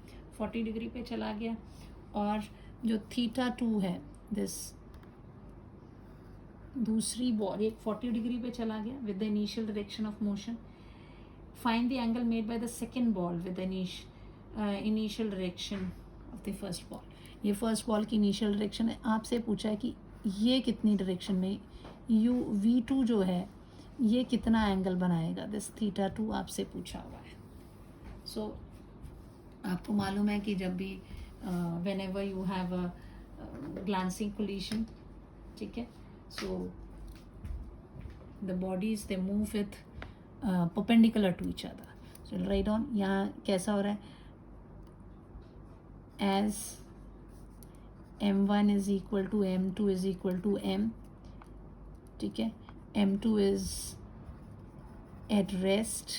40 डिग्री पे चला गया, और जो थीटा 2 है, दिस दूसरी बॉल एक 40 डिग्री पे चला गया with the initial direction of motion. Find the angle made by the second ball with the initial direction of the first ball. ये फर्स्ट बॉल की इनिशियल डायरेक्शन है, आपसे पूछा है कि ये कितनी डायरेक्शन में v2 जो है ये कितना एंगल बनाएगा, दिस थीटा 2 आपसे पूछा हुआ है. सो आपको मालूम है कि जब भी whenever you have a glancing collision, ठीक है, so the bodies they move with perpendicular to each other. So right on, यहाँ कैसा हो रहा है, as m1 is equal to m2 is equal to m, ठीक है. m2 is at rest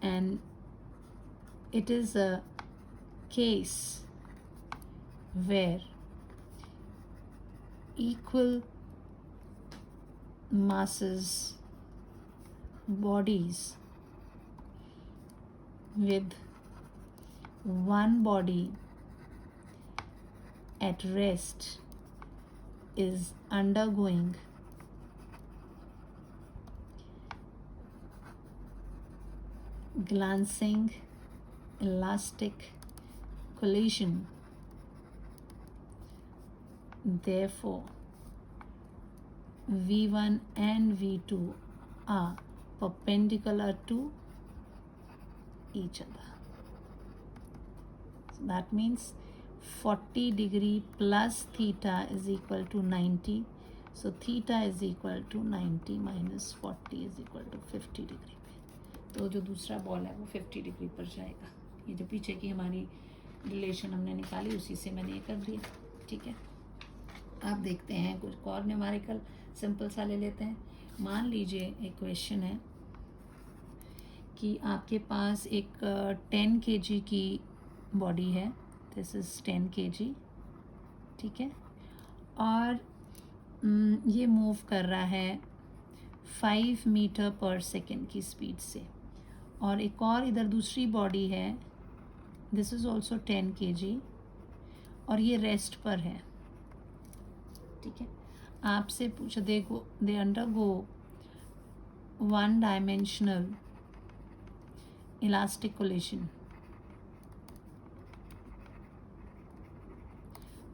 and it is a case where equal masses bodies with one body at rest is undergoing glancing elastic collision. Therefore, v1 and v2 are perpendicular to each other. So that means 40 degree plus theta is equal to 90. So theta is equal to 90 minus 40 is equal to 50 degree. तो जो दूसरा ball है वो 50 degree पर जाएगा. ये जो पीछे की हमारी रिलेशन हमने निकाली, उसी से मैंने ये कर दिया। ठीक है, आप देखते हैं कुछ और न्यूमेरिकल सिंपल सा ले लेते हैं। मान लीजिए एक क्वेश्चन है कि आपके पास एक 10 kg की बॉडी है, दिस इज़ 10 kg, ठीक है, और ये मूव कर रहा है 5 मीटर पर सेकेंड की स्पीड से, और एक और इधर दूसरी बॉडी है, दिस इज़ ऑल्सो 10 kg, और ये रेस्ट पर है। ठीक है, आपसे पूछो, they undergo one dimensional elastic collision.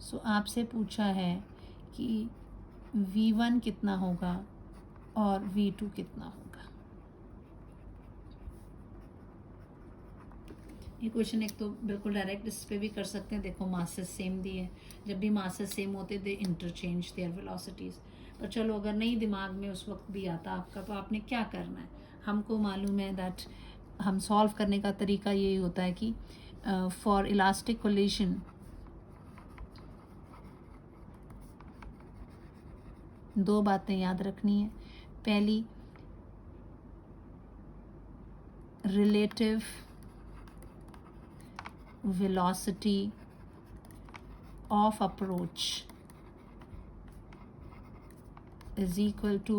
So आपसे पूछा है कि V1 कितना होगा और V2 कितना होगा। ये क्वेश्चन एक तो बिल्कुल डायरेक्ट इस पे भी कर सकते हैं। देखो मासेस सेम दिए, जब भी मासेस सेम होते दे इंटरचेंज देयर वेलोसिटीज़। पर चलो अगर नहीं दिमाग में उस वक्त भी आता आपका, तो आपने क्या करना है, हमको मालूम है दैट हम सॉल्व करने का तरीका यही होता है कि फॉर इलास्टिक कोलिशन दो बातें याद रखनी है। पहली, relative velocity of approach is equal to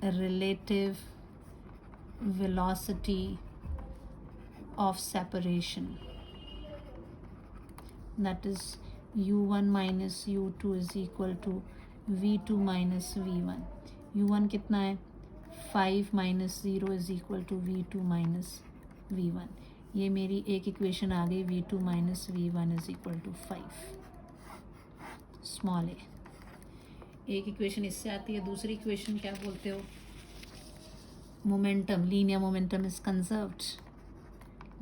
relative velocity of separation, that is u1 minus u2 is equal to v2 minus v1। u1 कितना है, 5 minus 0 is equal to v2 minus v1। ये मेरी एक इक्वेशन आ गई, v2 minus v1 is equal to 5 small A. एक equation इससे आती है। दूसरी इक्वेशन क्या बोलते हो, momentum, linear momentum is conserved,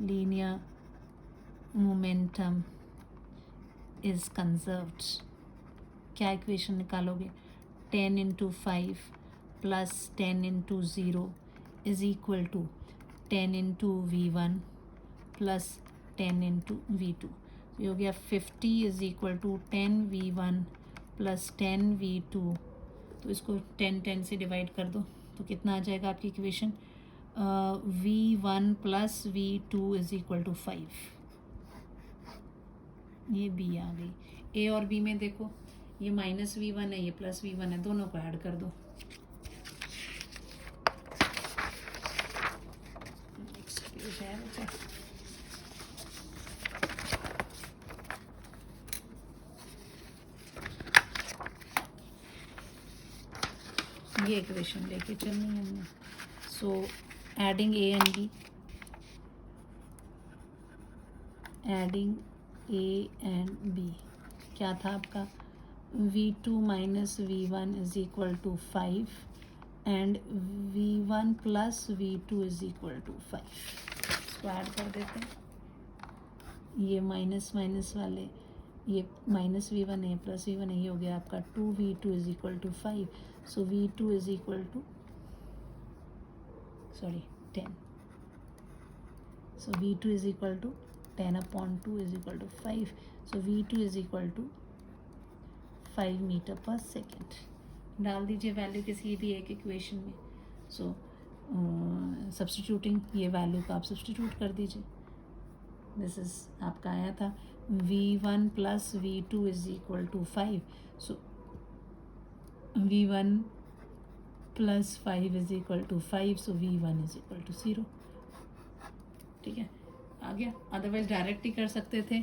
linear momentum is conserved. क्या इक्वेशन निकालोगे, 10 into 5 plus 10 into 0 is equal to 10 into v1 plus 10 into V2। ये हो गया 50 is equal to 10 V1 plus 10 V2। तो इसको 10 से डिवाइड कर दो, तो कितना आ जाएगा आपकी equation, V1 plus V2 is equal to 5। ये B आ गई। A और B में देखो, ये माइनस V1 है, ये प्लस V1 है, दोनों को ऐड कर दो। नेक्स्ट पेज है बच्चा, ये इक्वेशन लेके चलनी है हमने। So adding A and B, adding A and B क्या था आपका, V2 minus V1 is equal to 5 and V1 plus V2 is equal to 5। इसको ऐड कर देते हैं, ये माइनस माइनस वाले, ये माइनस V1 है प्लस V1 है, ये हो गया आपका 2V2 is equal to 5। So V2 is equal to 10. So V2 is equal to 10 upon 2 is equal to 5. So V2 is equal to 5 metre पर सेकेंड। डाल दीजिए वैल्यू किसी भी एक इक्वेशन में। सो सब्स्टिट्यूटिंग, ये वैल्यू का आप सब्स्टिट्यूट कर दीजिए। दिस इज आपका आया था V1 plus V2 is equal to 5। So V1 plus 5 is equal to 5, so V1 is equal to 0। ठीक है, आ गया। अदरवाइज डायरेक्ट ही कर सकते थे,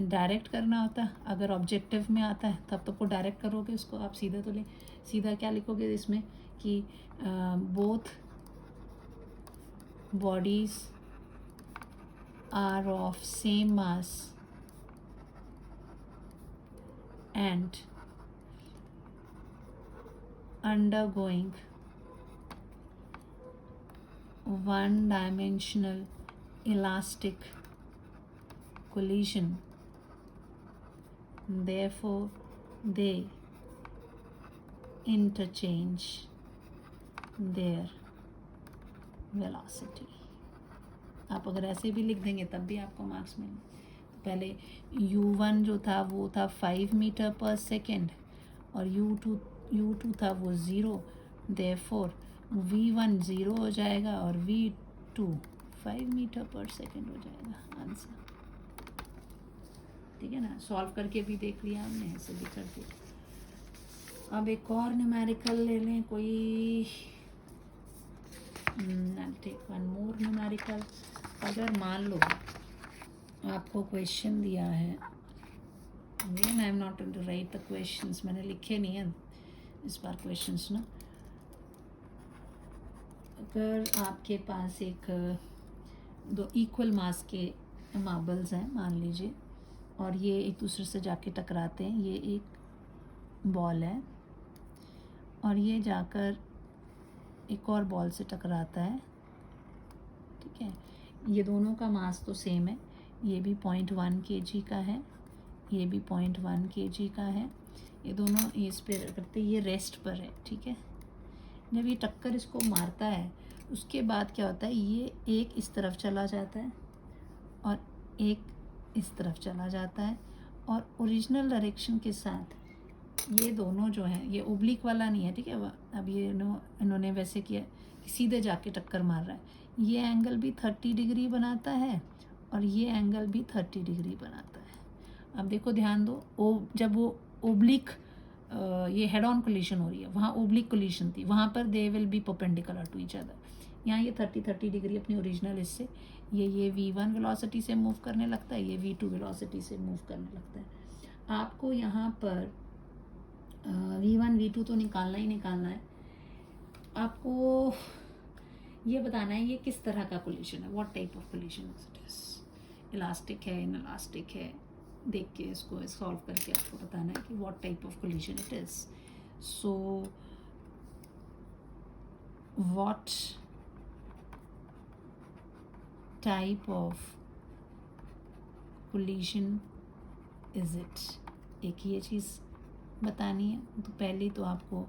डायरेक्ट करना होता, अगर ऑब्जेक्टिव में आता है तब तो डायरेक्ट करोगे उसको, आप सीधा तो सीधा क्या लिखोगे इसमें कि both bodies are of same mass and undergoing one-dimensional elastic collision, therefore they interchange their velocity। आप अगर ऐसे भी लिख देंगे तब भी आपको मार्क्स मिलेंगे। पहले u1 जो था वो था 5 मीटर पर सेकेंड और u2 था वो 0, देयरफॉर v1 0 हो जाएगा और v2 5 मीटर पर सेकेंड हो जाएगा आंसर। ठीक है ना, सॉल्व करके भी देख लिया हमने, ऐसे भी कर दिया। अब एक और न्यूमेरिकल ले लें कोई, टेक वन मोर न्यूमेरिकल। अगर मान लो आपको क्वेश्चन दिया है, again I am not to write the questions, मैंने लिखे नहीं है इस बार क्वेश्चंस ना। अगर आपके पास एक दो इक्वल मास के मार्बल्स हैं मान लीजिए, और ये एक दूसरे से जाके टकराते हैं, ये एक बॉल है और ये जाकर एक और बॉल से टकराता है, ठीक है। ये दोनों का मास तो सेम है, ये भी 0.1 kg का है, ये भी 0.1 kg का है, ये दोनों इस पे करते, ये रेस्ट पर है, ठीक है। जब ये टक्कर इसको मारता है उसके बाद क्या होता है, ये एक इस तरफ चला जाता है और एक इस तरफ चला जाता है, और ओरिजिनल डायरेक्शन के साथ ये दोनों जो हैं, ये ओब्लिक वाला नहीं है, ठीक है। अब ये इन्होंने वैसे किया कि सीधे जाके टक्कर मार रहा है, ये एंगल भी 30 डिग्री बनाता है और ये एंगल भी 30 डिग्री बनाता है। अब देखो ध्यान दो, जब वो ओब्लिक ये हेड ऑन कोलिशन हो रही है, वहाँ ओब्लिक कोलिशन थी, वहाँ पर they will be perpendicular to each other. यहाँ ये 30 डिग्री अपनी ओरिजिनल इससे, ये v1 वेलोसिटी से मूव करने लगता है, ये v2 वेलोसिटी से मूव करने लगता है। आपको यहाँ पर v1 v2 तो निकालना ही निकालना है, आपको ये बताना है ये किस तरह का कोलिशन है, what type of collision it is, elastic है, इनइलास्टिक है, देख के इसको सॉल्व करके आपको बताना है कि what type of collision it is. So what type of collision is it, एक ये चीज़ बतानी है। तो पहले तो आपको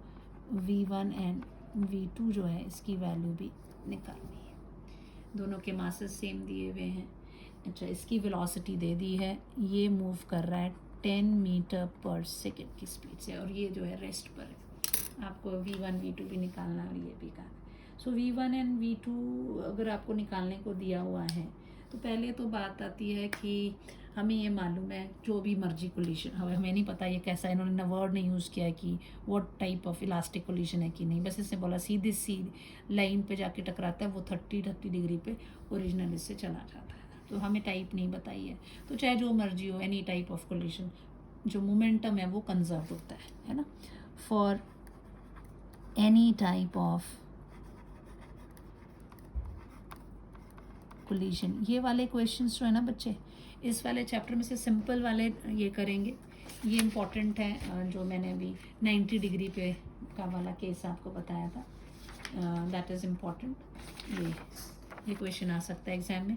v1 एंड v2 जो है इसकी वैल्यू भी निकालनी है, दोनों के मासेस सेम दिए हुए हैं। अच्छा, इसकी वेलोसिटी दे दी है, ये मूव कर रहा है 10 मीटर पर सेकेंड की स्पीड से, और ये जो है रेस्ट पर है। आपको v1 v2 भी निकालना और ये भी करना। सो v1 एंड v2 अगर आपको निकालने को दिया हुआ है तो पहले तो बात आती है कि हमें ये मालूम है जो भी मर्जी कोलिशन, हमें नहीं पता ये कैसा, इन्होंने वर्ड नहीं यूज़ किया है कि what type of elastic collision है कि नहीं, बस इसने बोला सीधी सी लाइन पे जाके टकराता है, वो 30 डिग्री पे ओरिजिनल इससे चला जाता है, तो हमें टाइप नहीं बताई है। तो चाहे जो मर्जी हो, एनी टाइप ऑफ कोलिशन, जो मोमेंटम है वो कंजर्व होता है ना। For any type of collision, ये वाले क्वेश्चंस जो है ना बच्चे, इस वाले चैप्टर में से सिंपल वाले ये करेंगे, ये इम्पॉर्टेंट है। जो मैंने अभी 90 डिग्री पे का वाला केस आपको बताया था, दैट इज़ इम्पॉर्टेंट। ये क्वेश्चन आ सकता है एग्जाम में,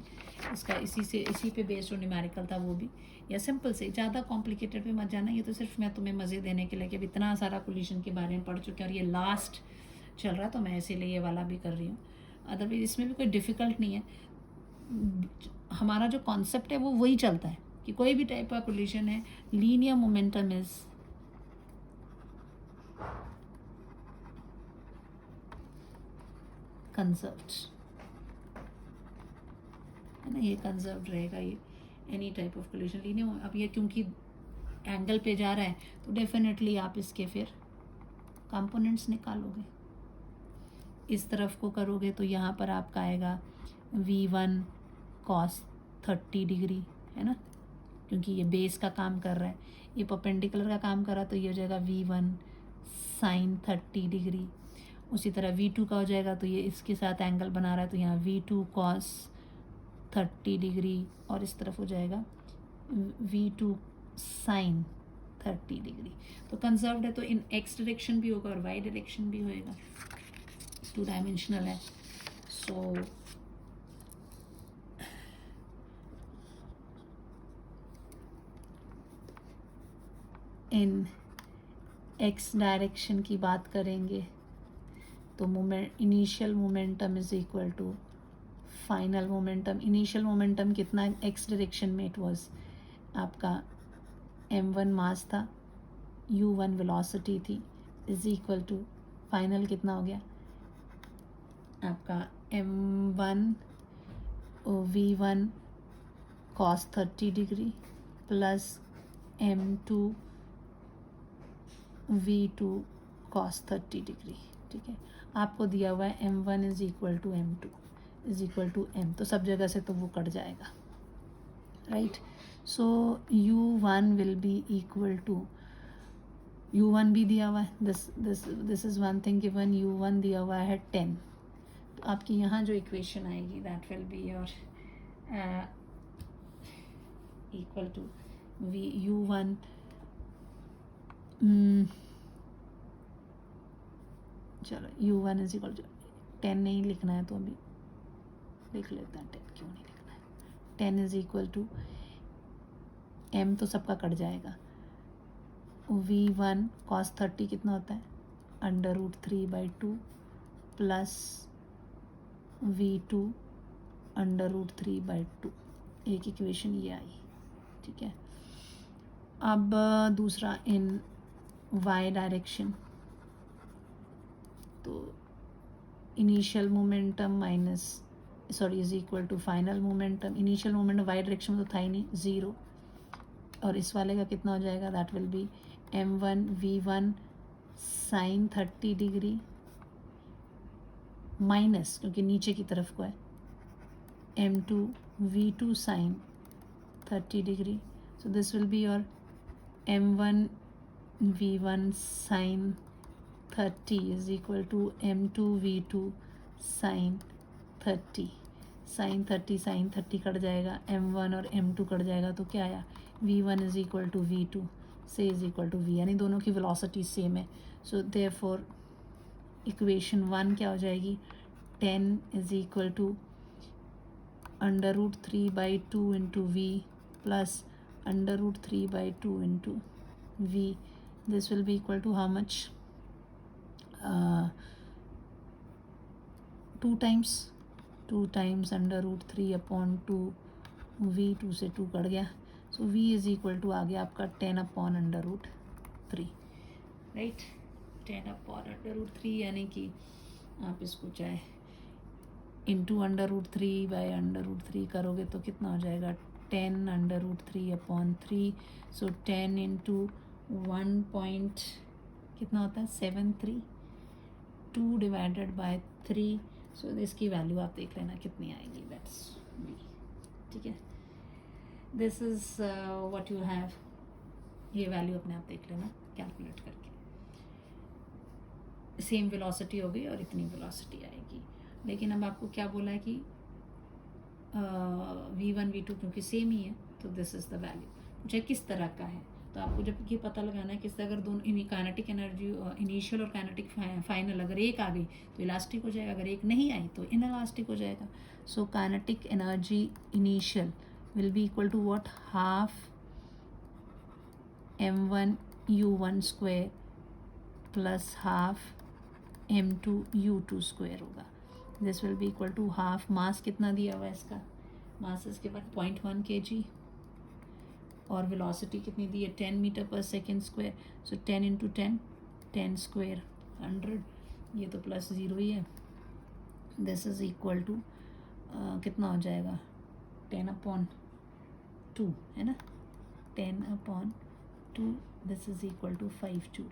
इसका इसी पे बेस्ड जो न्यूमेरिकल था वो भी, या सिंपल से, ज़्यादा कॉम्प्लिकेटेड पे मत जाना। ये तो सिर्फ मैं तुम्हें मज़े देने के लिए कि इतना सारा कोलिशन के बारे में पढ़ चुके हैं और ये लास्ट चल रहा है, तो मैं इसीलिए ये वाला भी कर रही हूँ। अदरवाइज इसमें भी कोई डिफ़िकल्ट नहीं है, हमारा जो कॉन्सेप्ट है वो वही चलता है कि कोई भी टाइप का कोलिशन है, लीनियर मोमेंटम इज कंजर्व्ड, है ना, ये कंजर्व्ड रहेगा, ये any type of collision linear. अब ये क्योंकि एंगल पे जा रहा है तो डेफिनेटली आप इसके फिर कंपोनेंट्स निकालोगे, इस तरफ को करोगे तो यहाँ पर आपका आएगा v1 cos 30 डिग्री, है ना, क्योंकि ये बेस का काम कर रहा है, ये परपेंडिकुलर का काम कर रहा है, तो ये हो जाएगा v1 sin 30 डिग्री। उसी तरह v2 का हो जाएगा, तो ये इसके साथ एंगल बना रहा है, तो यहाँ v2 cos 30 डिग्री, और इस तरफ हो जाएगा v2 sin 30 डिग्री। तो कंजर्व्ड है तो इन x डायरेक्शन भी होगा और y डायरेक्शन भी होएगा, 2 डायमेंशनल है। सो इन x डायरेक्शन की बात करेंगे तो initial momentum is equal to final momentum. Initial momentum कितना x डायरेक्शन में, इट वाज आपका m1 मास था, u1 वेलोसिटी थी, इज इक्वल टू फाइनल कितना हो गया आपका m1 v1 cos 30 degree plus m2 v2 cos 30 degree. ठीक है, आपको दिया हुआ है m1 is equal to m2 is equal to m, तो सब जगह से तो वो कट जाएगा, right. So u1 will be equal to, u1 भी दिया हुआ है, this is one thing given, u1 दिया हुआ है 10, तो आपकी यहाँ जो इक्वेशन आएगी that will be your equal to v u1 चलो u1 इज इक्वल टू 10 नहीं लिखना है तो अभी लिख लेते हैं, 10 क्यों नहीं लिखना है, 10 इज इक्वल टू m तो सबका कट जाएगा, v1 cos 30 कितना होता है √3/2 प्लस v2 √3/2, एक इक्वेशन ये आई। ठीक है, अब दूसरा इन y डायरेक्शन, तो initial momentum minus sorry is equal to final momentum, initial momentum y direction में तो था ही नहीं, 0, और इस वाले का कितना हो जाएगा that will be m1 v1 sine 30 degree minus, क्योंकि नीचे की तरफ को है, m2 v2 sine 30 degree, so this will be your m1 v1 sine 30 is equal to m2 v2 sine 30, sine 30 cut जाएगा, m1 और m2 कट जाएगा, तो क्या आया v1 is equal to v2 से इज इक्वल टू v, यानी दोनों की वेलोसिटी सेम है। सो देयरफॉर इक्वेशन 1 क्या हो जाएगी, 10 is equal to √3/2 into v plus √3/2 into v, this will be equal to how much, 2 times √3/2 v, 2 से 2 cut गया, so v is equal to आ गया आपका 10/√3, राइट, 10/√3, यानी कि आप इसको चाहे इंटू √3/√3 करोगे तो कितना हो जाएगा 10√3/3, सो 10 इंटू 1 पॉइंट कितना होता है 73, 2 डिवाइडेड बाय 3, सो इसकी वैल्यू आप देख लेना कितनी आएगी, दैट्स v। ठीक है, this is what you have, ये वैल्यू अपने आप देख लेना कैलकुलेट करके, सेम वेलोसिटी होगी और इतनी वेलोसिटी आएगी। लेकिन अब आपको क्या बोला है कि v1 v2 क्योंकि सेम ही है तो दिस इज़ द वैल्यू, मुझे किस तरह का है, तो आपको जब ये पता लगाना है किस तरह, अगर दोनों काइनेटिक एनर्जी इनिशियल और काइनेटिक फाइनल अगर एक आ गई तो इलास्टिक हो जाएगा, अगर एक नहीं आई तो इनइलास्टिक हो जाएगा। So kinetic energy initial will be equal to what, half m1 u1 square plus half m2 u2 square होगा, this will be equal to half, mass कितना दिया हुआ है इसका, मास इसके बाद 0.1 kg और वेलोसिटी कितनी दी है 10 मीटर पर सेकेंड स्क्वायर, सो 10 इंटू 10 10 स्क्वायर 100, ये तो प्लस 0 ही है, दिस इज इक्वल टू कितना हो जाएगा 10/2 है ना, 10/2, this is equal to 5 joule,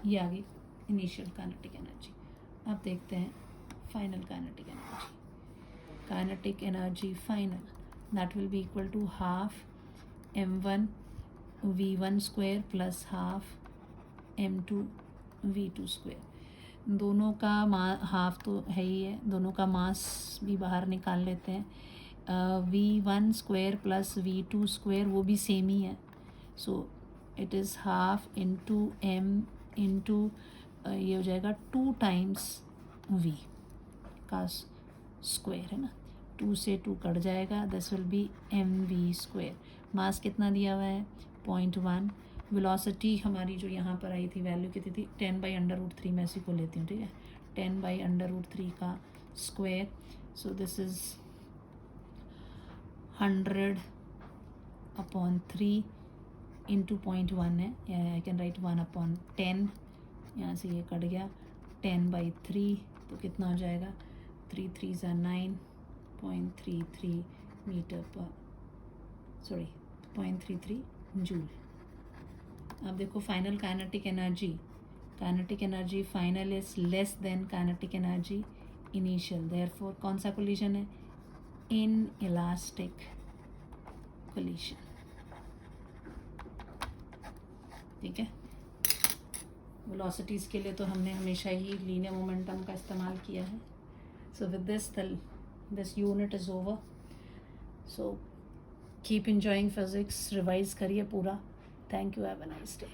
ये आ गई इनिशियल काइनेटिक एनर्जी। अब देखते हैं final kinetic energy, kinetic energy final that will be equal to half m1 v1 square plus half m2 v2 square, दोनों का हाफ तो है ही है, दोनों का मास भी बाहर निकाल लेते हैं, v1 square plus v2 square वो भी सेम ही है, so it is half into m into ये हो जाएगा 2 टाइम्स v का स्क्वायर है ना, 2 से 2 कट जाएगा, this will be mv square, mass कितना दिया हुआ है 0.1, वेलोसिटी हमारी जो यहाँ पर आई थी वैल्यू कितनी थी 10/√3, मैं इसी को लेती हूँ, ठीक है, 10/√3 का square, so this is 100 1/3 into 0.1 है, आई कैन राइट 1/10, यहाँ से ये कट गया, 10/3 तो कितना हो जाएगा, 3 3 9.33 मीटर पर, सॉरी 0.33 जूल। अब देखो final kinetic energy final is less than kinetic energy initial, therefore कौन सा कोलिजन है, इन इलास्टिक कोलिजन। ठीक है, वेलोसिटीज़ के लिए तो हमने हमेशा ही लीनियर मोमेंटम का इस्तेमाल किया है। So with this unit is over, so keep enjoying physics, revise करिए पूरा। Thank you, have a nice day.